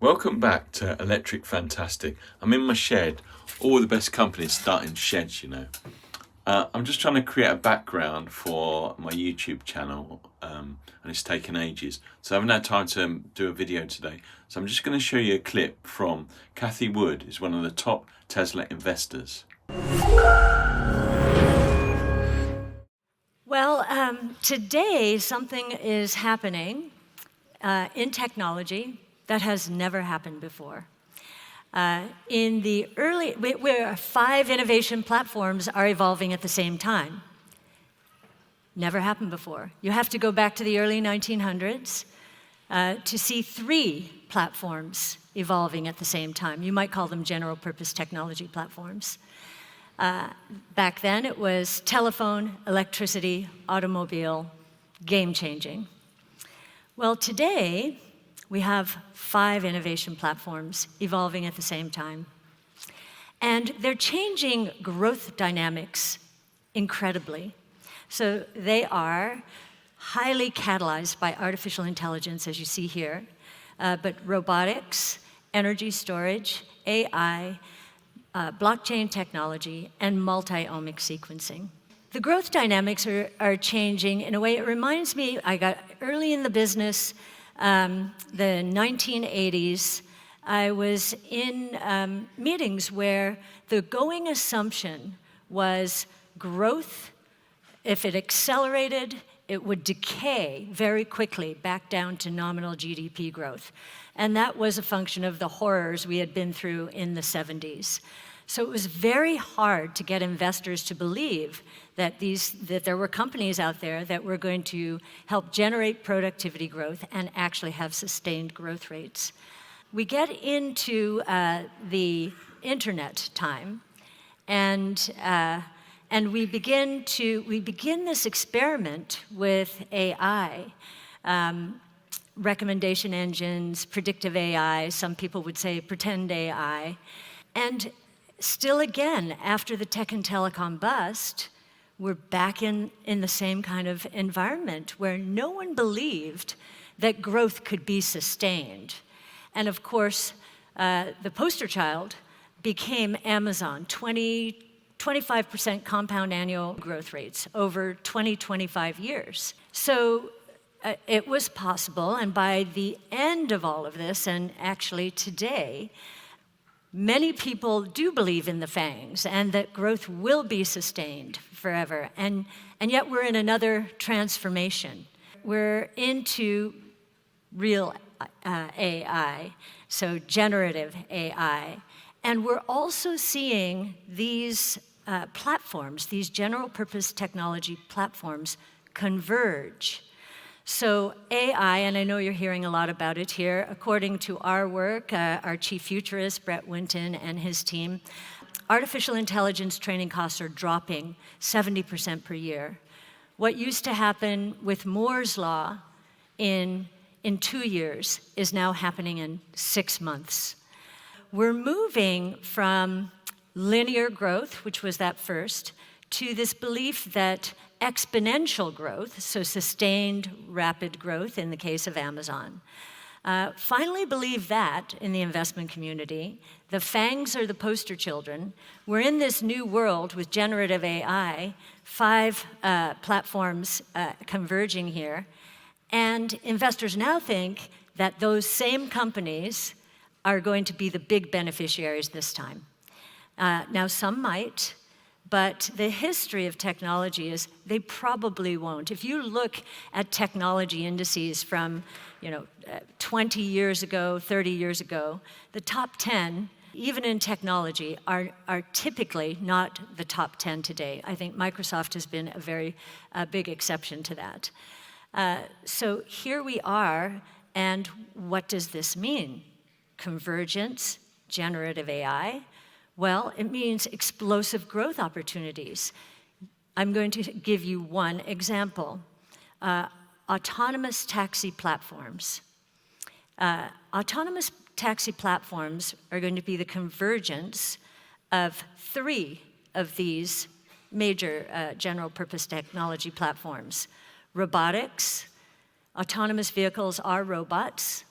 Welcome back to Electric Fantastic. I'm in my shed. All the best companies start in sheds, you know. I'm just trying to create a background for my YouTube channel, and it's taken ages. So I haven't had time to do a video today. So I'm just going to show you a clip from Kathy Wood, who's one of the top Tesla investors. Well, today something is happening in technology that has never happened before. Where 5 innovation platforms are evolving at the same time. Never happened before. You have to go back to the early 1900s to see 3 platforms evolving at the same time. You might call them general purpose technology platforms. Back then, it was telephone, electricity, automobile, game-changing. Well, today, we have 5 innovation platforms evolving at the same time. And they're changing growth dynamics incredibly. So they are highly catalyzed by artificial intelligence, as you see here, but robotics, energy storage, AI, blockchain technology, and multi-omic sequencing. The growth dynamics are changing in a way. It reminds me, I got early in the business, the 1980s, I was in meetings where the going assumption was growth, if it accelerated, it would decay very quickly back down to nominal GDP growth. And that was a function of the horrors we had been through in the 70s. So it was very hard to get investors to believe that there were companies out there that were going to help generate productivity growth and actually have sustained growth rates. We get into the internet time, and we begin this experiment with AI. Recommendation engines, predictive AI, some people would say pretend AI. And still again, after the tech and telecom bust, we're back in the same kind of environment where no one believed that growth could be sustained. And of course, the poster child became Amazon, 25% compound annual growth rates over 25 years. So it was possible, and by the end of all of this, and actually today, many people do believe in the FANGs and that growth will be sustained forever. And yet we're in another transformation. We're into real AI, so generative AI. And we're also seeing these platforms, these general purpose technology platforms, converge. So AI, and I know you're hearing a lot about it here, according to our work, our chief futurist, Brett Winton, and his team, artificial intelligence training costs are dropping 70% per year. What used to happen with Moore's law in 2 years is now happening in 6 months. We're moving from linear growth, which was that first, to this belief that exponential growth, so sustained rapid growth in the case of Amazon, finally believe that in the investment community. The FANGs are the poster children. We're in this new world with generative AI, 5 platforms converging here, and investors now think that those same companies are going to be the big beneficiaries this time. Now, some might, but the history of technology is they probably won't. If you look at technology indices from 20 years ago, 30 years ago, the top 10, even in technology, are typically not the top 10 today. I think Microsoft has been a very big exception to that. So here we are, and what does this mean? Convergence, generative AI. Well, it means explosive growth opportunities. I'm going to give you one example. Autonomous taxi platforms. Autonomous taxi platforms are going to be the convergence of 3 of these major general purpose technology platforms. Robotics, autonomous vehicles are robots,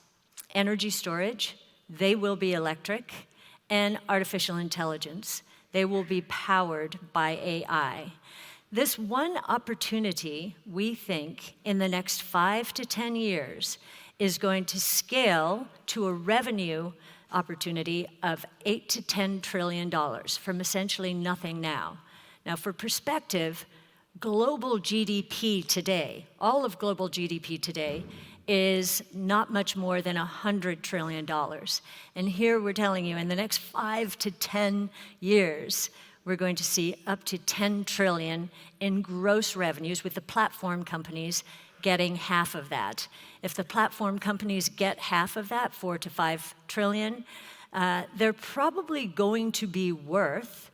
energy storage, they will be electric, and artificial intelligence. They will be powered by AI. This one opportunity, we think, in the next 5 to 10 years, is going to scale to a revenue opportunity of $8 to $10 trillion from essentially nothing now. Now, for perspective, global GDP today, all of global GDP today, is not much more than $100 trillion. And here we're telling you, in the next 5 to 10 years, we're going to see up to 10 trillion in gross revenues, with the platform companies getting half of that. If the platform companies get half of that, 4 to 5 trillion, they're probably going to be worth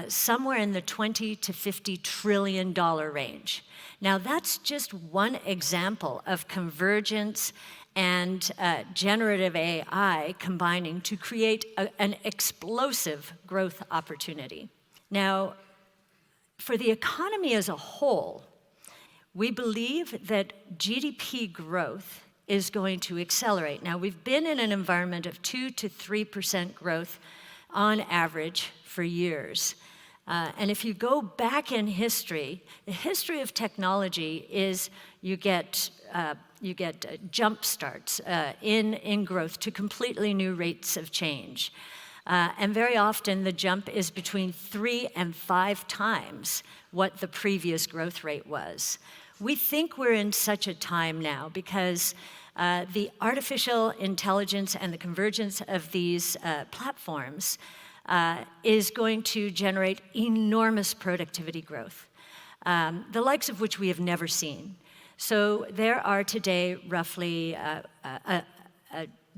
somewhere in the $20 to $50 trillion range. Now, that's just one example of convergence and generative AI combining to create an explosive growth opportunity. Now, for the economy as a whole, we believe that GDP growth is going to accelerate. Now, we've been in an environment of 2 to 3% growth on average for years. And if you go back in history, the history of technology is you get jump starts in growth to completely new rates of change. And very often the jump is between 3 and 5 times what the previous growth rate was. We think we're in such a time now because the artificial intelligence and the convergence of these platforms is going to generate enormous productivity growth, the likes of which we have never seen. So there are today roughly a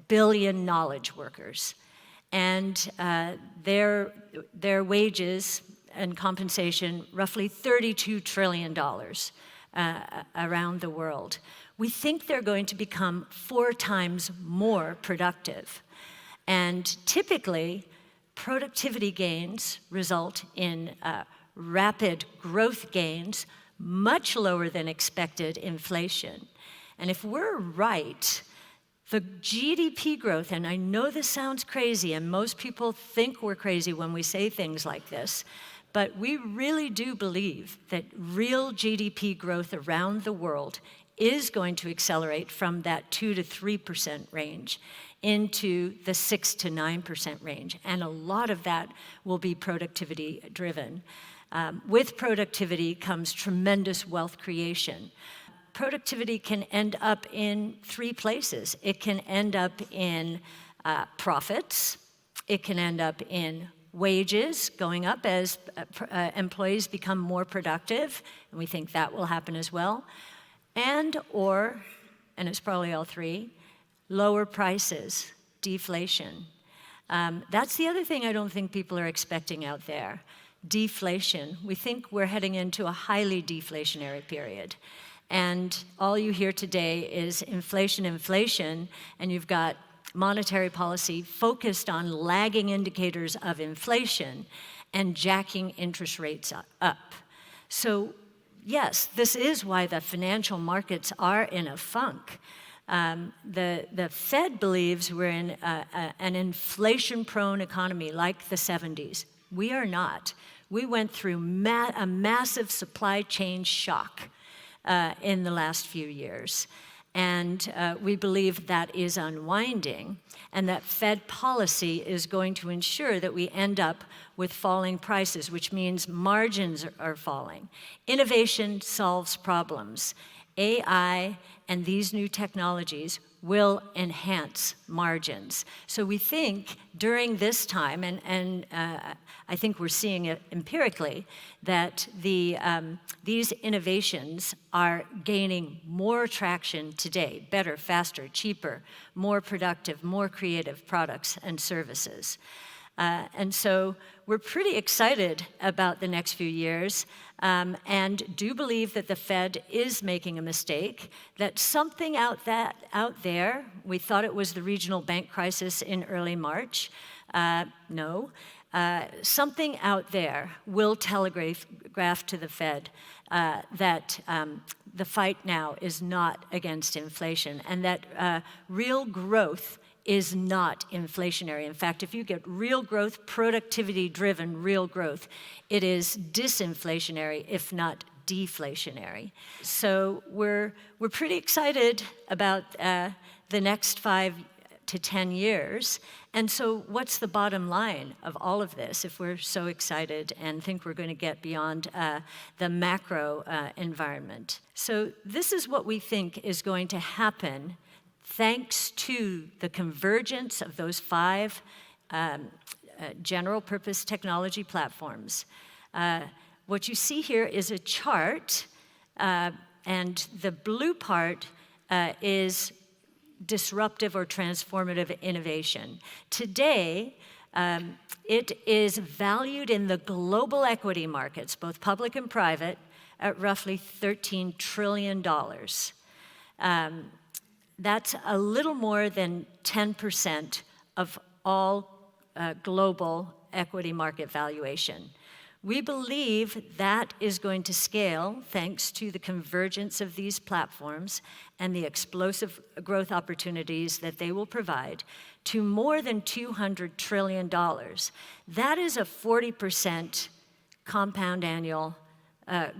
billion knowledge workers, and their wages and compensation roughly $32 trillion around the world. We think they're going to become 4 times more productive. And typically, productivity gains result in rapid growth gains, much lower than expected inflation. And if we're right, the GDP growth, and I know this sounds crazy, and most people think we're crazy when we say things like this, but we really do believe that real GDP growth around the world is going to accelerate from that 2 to 3% range into the 6 to 9% range. And a lot of that will be productivity driven. With productivity comes tremendous wealth creation. Productivity can end up in 3 places. It can end up in profits. It can end up in wages going up as employees become more productive, and we think that will happen as well. And it's probably all 3, lower prices, deflation. That's the other thing I don't think people are expecting out there. Deflation. We think we're heading into a highly deflationary period. And all you hear today is inflation, and you've got monetary policy focused on lagging indicators of inflation and jacking interest rates up. So yes, this is why the financial markets are in a funk. The Fed believes we're in an inflation-prone economy like the 70s. We are not. We went through a massive supply chain shock in the last few years. And we believe that is unwinding, and that Fed policy is going to ensure that we end up with falling prices, which means margins are falling. Innovation solves problems. AI and these new technologies will enhance margins. So we think during this time, and I think we're seeing it empirically, that these innovations are gaining more traction today, better, faster, cheaper, more productive, more creative products and services. And so we're pretty excited about the next few years, and do believe that the Fed is making a mistake, that something out there, we thought it was the regional bank crisis in early March. No. Something out there will telegraph to the Fed that the fight now is not against inflation, and that real growth is not inflationary. In fact, if you get real growth, productivity-driven real growth, it is disinflationary, if not deflationary. So we're pretty excited about the next 5 to 10 years. And so what's the bottom line of all of this if we're so excited and think we're going to get beyond the macro environment? So this is what we think is going to happen thanks to the convergence of those 5 general purpose technology platforms. What you see here is a chart, and the blue part is disruptive or transformative innovation. Today, it is valued in the global equity markets, both public and private, at roughly $13 trillion. That's a little more than 10% of all global equity market valuation. We believe that is going to scale thanks to the convergence of these platforms and the explosive growth opportunities that they will provide to more than $200 trillion. That is a 40% compound annual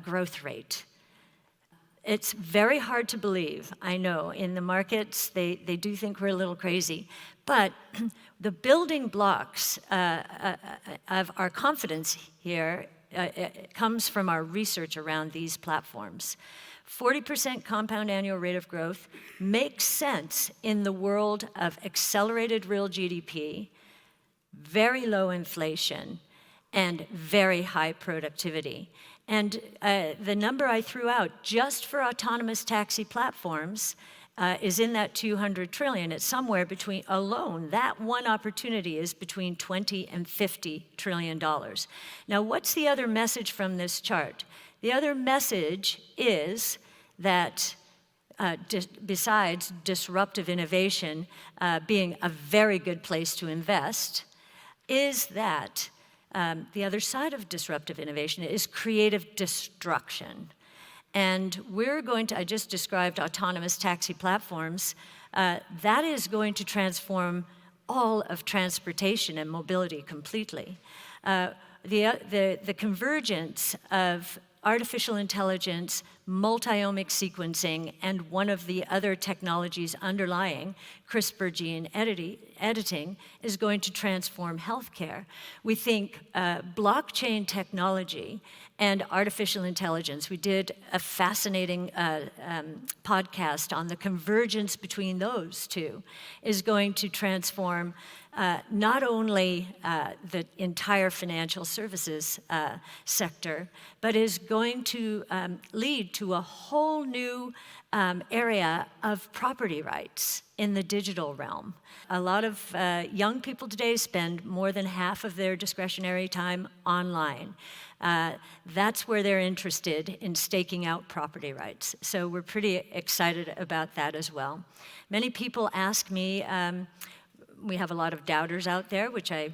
growth rate. It's very hard to believe, I know. In the markets, they do think we're a little crazy. But the building blocks of our confidence here comes from our research around these platforms. 40% compound annual rate of growth makes sense in the world of accelerated real GDP, very low inflation, and very high productivity. And the number I threw out just for autonomous taxi platforms is in that 200 trillion. It's somewhere between, alone, that one opportunity is between 20 and $50 trillion. Now, what's the other message from this chart? The other message is that besides disruptive innovation being a very good place to invest, is that the other side of disruptive innovation is creative destruction. And we're going to, I just described autonomous taxi platforms, that is going to transform all of transportation and mobility completely. The convergence of artificial intelligence, multi-omic sequencing, and one of the other technologies underlying CRISPR gene editing is going to transform healthcare. We think blockchain technology and artificial intelligence, we did a fascinating podcast on the convergence between those two, is going to transform not only the entire financial services sector, but is going to lead to a whole new area of property rights in the digital realm. A lot of young people today spend more than half of their discretionary time online. That's where they're interested in staking out property rights. So we're pretty excited about that as well. Many people ask me, we have a lot of doubters out there, which I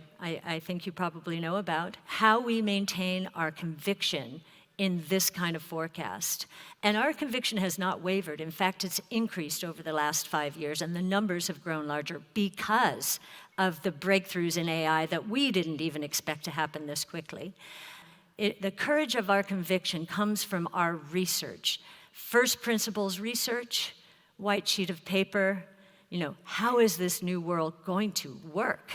think you probably know about, how we maintain our conviction in this kind of forecast. And our conviction has not wavered. In fact, it's increased over the last 5 years, and the numbers have grown larger because of the breakthroughs in AI that we didn't even expect to happen this quickly. The courage of our conviction comes from our research. First principles research, white sheet of paper, how is this new world going to work?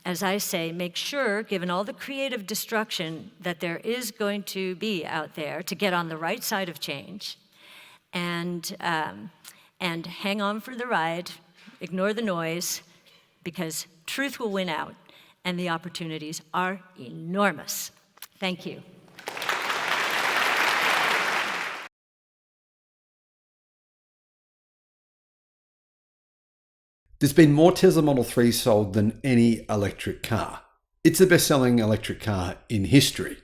As I say, make sure, given all the creative destruction that there is going to be out there, to get on the right side of change and hang on for the ride, ignore the noise, because truth will win out, and the opportunities are enormous. Thank you. There's been more Tesla Model 3 sold than any electric car. It's the best-selling electric car in history.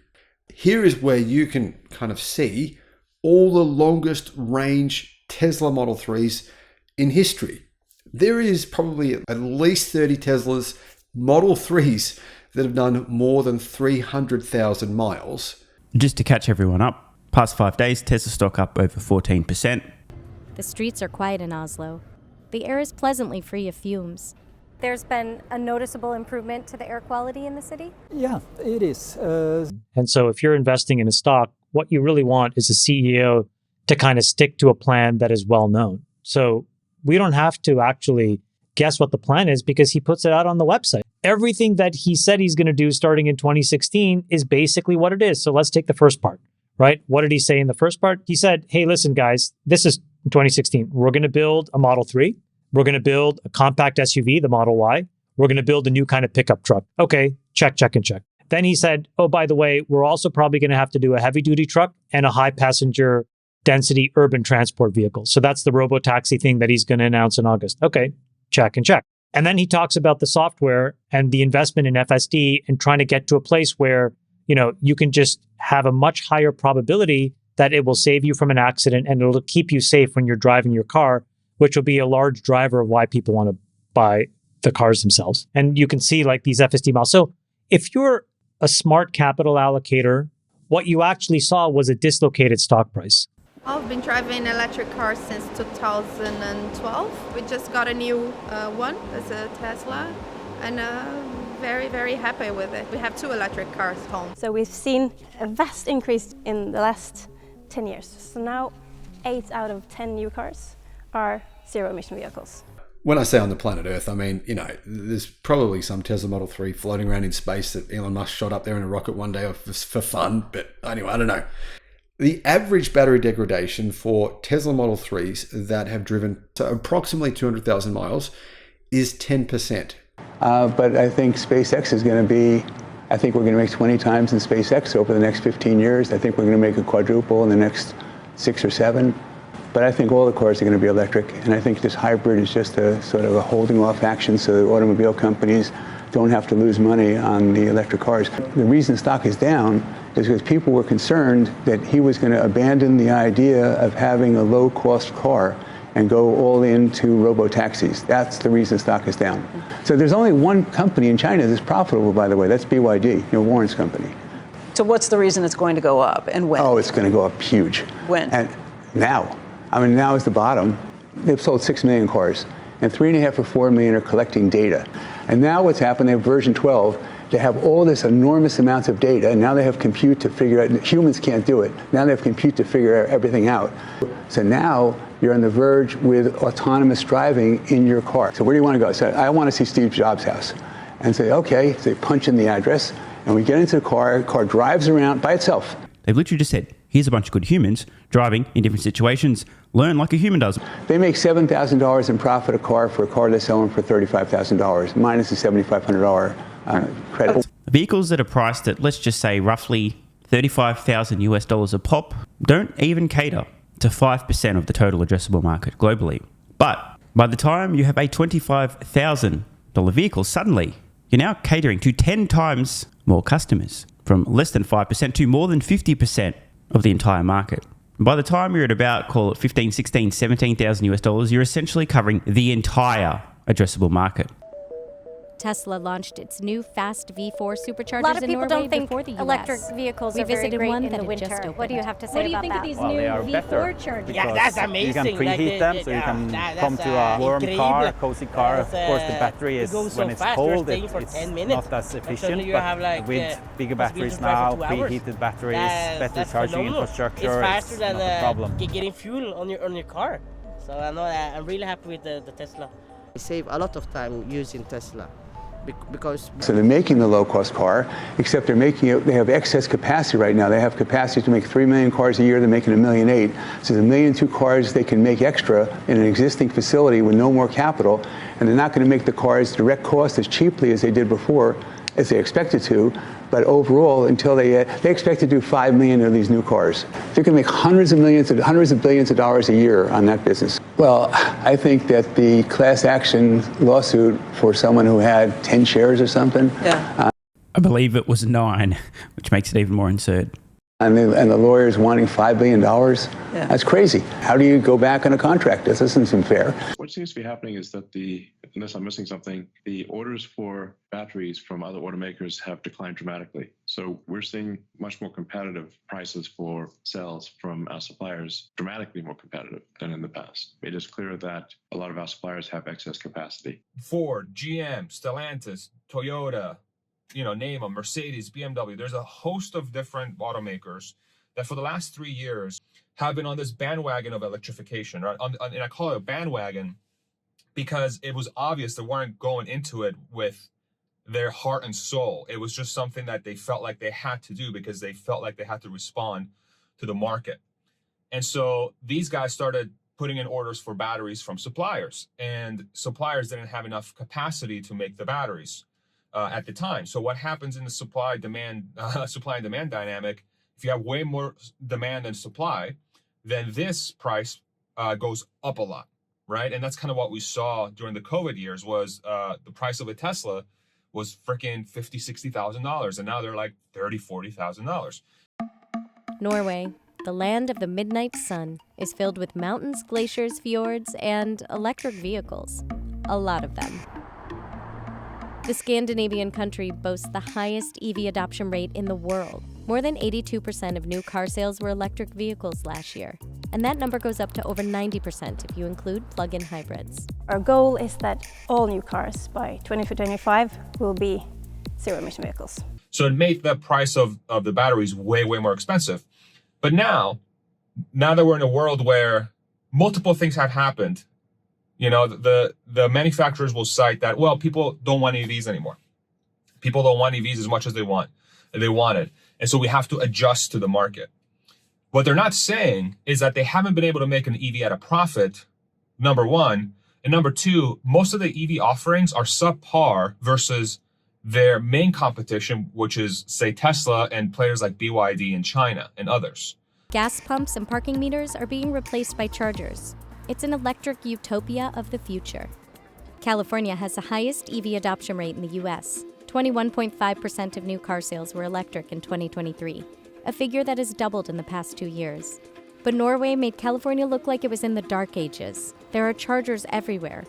Here is where you can kind of see all the longest range Tesla Model 3s in history. There is probably at least 30 Teslas Model 3s that have done more than 300,000 miles. Just to catch everyone up, past 5 days, Tesla stock up over 14%. The streets are quiet in Oslo. the air is pleasantly free of fumes. There's been a noticeable improvement to the air quality in the city? Yeah, it is. And so if you're investing in a stock, what you really want is a CEO to kind of stick to a plan that is well known. So we don't have to actually guess what the plan is because he puts it out on the website. Everything that he said he's going to do starting in 2016 is basically what it is. So let's take the first part, right? What did he say in the first part? He said, hey, listen, guys, this is 2016. We're going to build a Model 3. We're going to build a compact SUV, the Model Y. We're going to build a new kind of pickup truck. Okay, check, check, and check. Then he said, oh, by the way, we're also probably going to have to do a heavy duty truck and a high passenger density urban transport vehicle. So that's the robo-taxi thing that he's going to announce in August. Okay, check and check. And then he talks about the software and the investment in FSD and trying to get to a place where, you can just have a much higher probability that it will save you from an accident and it'll keep you safe when you're driving your car, which will be a large driver of why people want to buy the cars themselves. And you can see like these FSD models. So if you're a smart capital allocator, what you actually saw was a dislocated stock price. I've been driving electric cars since 2012. We just got a new one, it's a Tesla, and very, very happy with it. We have 2 electric cars at home. So we've seen a vast increase in the last 10 years. So now 8 out of 10 new cars are zero-emission vehicles. When I say on the planet Earth, I mean, there's probably some Tesla Model 3 floating around in space that Elon Musk shot up there in a rocket one day for fun. But anyway, I don't know. The average battery degradation for Tesla Model 3s that have driven to approximately 200,000 miles is 10%. But I think SpaceX is going to be, I think we're going to make 20 times in SpaceX over the next 15 years. I think we're going to make a quadruple in the next 6 or 7. But I think all the cars are going to be electric. And I think this hybrid is just a sort of a holding off action so that automobile companies don't have to lose money on the electric cars. The reason stock is down is because people were concerned that he was going to abandon the idea of having a low-cost car and go all into robo-taxis. That's the reason stock is down. So there's only one company in China that's profitable, by the way. That's BYD, Warren's company. So what's the reason it's going to go up and when? Oh, it's going to go up huge. When? And now. I mean, now is the bottom. They've sold 6 million cars, and 3.5 or 4 million are collecting data. And now what's happened, they have version 12, they have all this enormous amounts of data, and now they have compute to figure out, humans can't do it. Now they have compute to figure everything out. So now you're on the verge with autonomous driving in your car. So where do you want to go? So I want to see Steve Jobs' house. And say, okay, so they punch in the address, and we get into the car drives around by itself. They've literally just said, here's a bunch of good humans driving in different situations. Learn like a human does. They make $7,000 in profit a car for a car they're selling for $35,000, minus the $7,500 credit. Vehicles that are priced at, let's just say, roughly $35,000 a pop don't even cater to 5% of the total addressable market globally. But by the time you have a $25,000 vehicle, suddenly you're now catering to 10 times more customers, from less than 5% to more than 50% of the entire market. By the time you're at about, call it 15, 16, $17,000, you're essentially covering the entire addressable market. Tesla launched its new fast V4 superchargers A lot of in people Norway don't think before the US. electric vehicles We are very visited great one in that the had winter. just opened. What do you have to say What do you about think that? of these Well, they are new better V4 chargers? because that's amazing. you can preheat them, so you can come to a warm car, a cozy car. Of course, the battery is, when it's cold, it's not as efficient, but with bigger batteries now, preheated batteries, better charging infrastructure, it's not a problem. Getting fuel on your car. So I'm really happy with the Tesla. We save a lot of time using Tesla. Because so they're making the low-cost car, except they're making it, they have excess capacity right now. They have capacity to make 3 million cars a year. They're making 1.8 million. So there's 1.2 million cars they can make extra in an existing facility with no more capital, and they're not going to make the cars direct cost as cheaply as they did before, as they expected to. But overall, until they expect to do 5 million of these new cars. They're going to make hundreds of billions of dollars a year on that business. Well, I think that the class action lawsuit for someone who had 10 shares or something. I believe it was 9, which makes it even more absurd. And the lawyers wanting $5 billion? Yeah. That's crazy. How do you go back on a contract? This doesn't seem fair. What seems to be happening is that unless I'm missing something, the orders for batteries from other automakers have declined dramatically. So we're seeing much more competitive prices for cells from our suppliers, dramatically more competitive than in the past. It is clear that a lot of our suppliers have excess capacity. Ford, GM, Stellantis, Toyota, name them, Mercedes, BMW. There's a host of different automakers that for the last 3 years have been on this bandwagon of electrification, right? And I call it a bandwagon because it was obvious they weren't going into it with their heart and soul. It was just something that they felt like they had to do because they felt like they had to respond to the market. And so these guys started putting in orders for batteries from suppliers, and suppliers didn't have enough capacity to make the batteries at the time. So what happens in the supply and demand dynamic, if you have way more demand than supply, then this price goes up a lot, right? And that's kind of what we saw during the COVID years was the price of a Tesla was freaking $50,000, $60,000, and now they're like $30,000, $40,000. Norway, the land of the midnight sun, is filled with mountains, glaciers, fjords, and electric vehicles. A lot of them. The Scandinavian country boasts the highest EV adoption rate in the world. More than 82% of new car sales were electric vehicles last year. And that number goes up to over 90% if you include plug-in hybrids. Our goal is that all new cars by 2025 will be zero-emission vehicles. So it made the price of the batteries way, way more expensive. But now that we're in a world where multiple things have happened, the manufacturers will cite that, well, people don't want EVs anymore. People don't want EVs as much as they wanted. And so we have to adjust to the market. What they're not saying is that they haven't been able to make an EV at a profit, number one. And number two, most of the EV offerings are subpar versus their main competition, which is, say, Tesla and players like BYD in China and others. Gas pumps and parking meters are being replaced by chargers. It's an electric utopia of the future. California has the highest EV adoption rate in the U.S. 21.5% of new car sales were electric in 2023, a figure that has doubled in the past 2 years. But Norway made California look like it was in the dark ages. There are chargers everywhere,